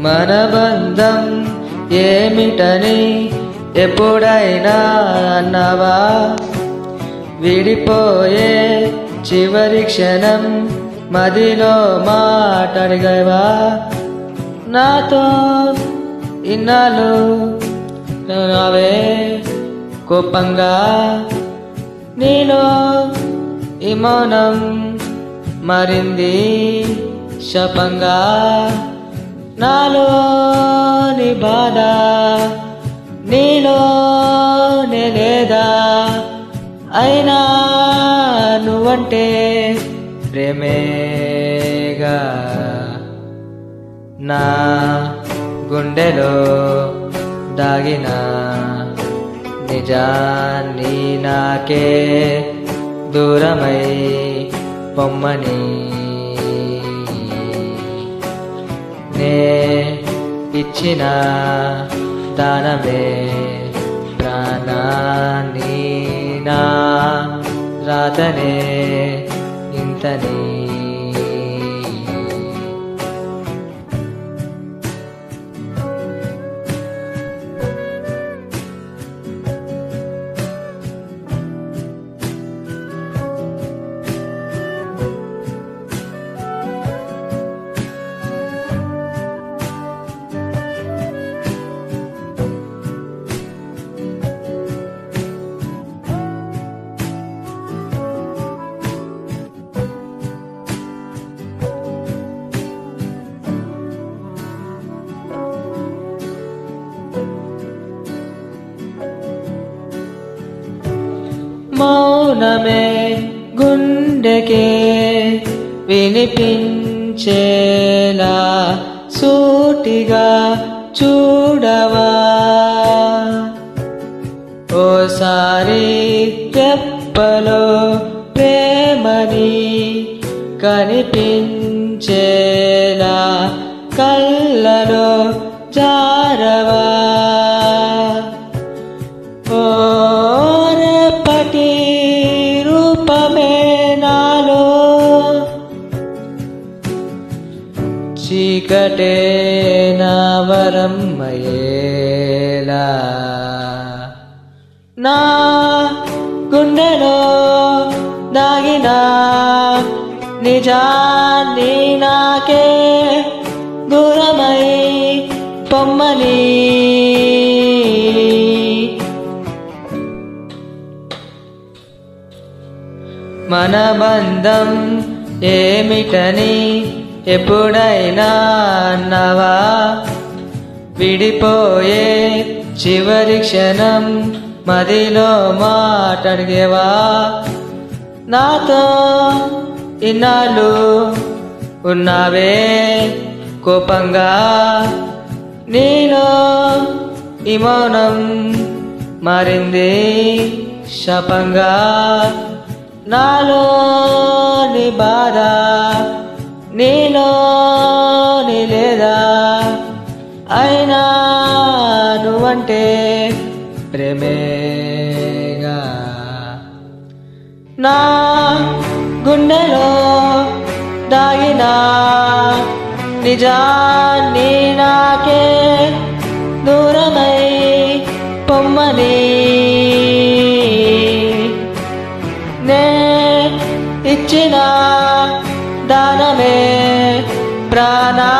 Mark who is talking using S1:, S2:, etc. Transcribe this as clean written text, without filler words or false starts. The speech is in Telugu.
S1: మన బంధం ఏమిటని ఎప్పుడైనా అన్నావా? విడిపోయే చివరి క్షణం మదిలో మాట్లాడగవా? నాతో ఇన్నాళ్ళు నావే కోపంగా, నీలో ఈ మౌనం మారింది శాపంగా. నాలోని బాధ నీలోనే లేదా? అయినా నువ్వంటే ప్రేమేగా. నా గుండెలో దాగిన నిజాన్ని నాకే దూరమై పొమ్మని నే ఇచ్చిన దానమే ప్రాణాన్ని, నా రాతనే ఇంతని. మౌనమే గుండెకే వినిపించేలా సూటిగా చూడవా? ఓసారి రెప్పలో ప్రేమని కనిపించేలా కళ్ళలో జారవా? ఓ రేపటి రూపమే నాలో చీకటే నా వరమయ్యేలా. నా గుండెలో దాగిన నిజాన్ని నాకే దూరమై పొమ్మని మన బంధం ఏమిటని ఎప్పుడైనా అన్నావా? విడిపోయే చివరి క్షణం మదిలో మాట్లాడగవా? నాతో ఇన్నాళ్ళు ఉన్నావే కోపంగా, నీలో ఈ మౌనం మారింది శాపంగా. నాలోని బాధ నీలోని లేదా? అయినా నువ్వంటే ప్రేమేగా. నా గుండెలో దాగిన నిజాన్ని నాకే దూరమై పొమ్మని నే ఇచ్చిన దానమే ప్రాణా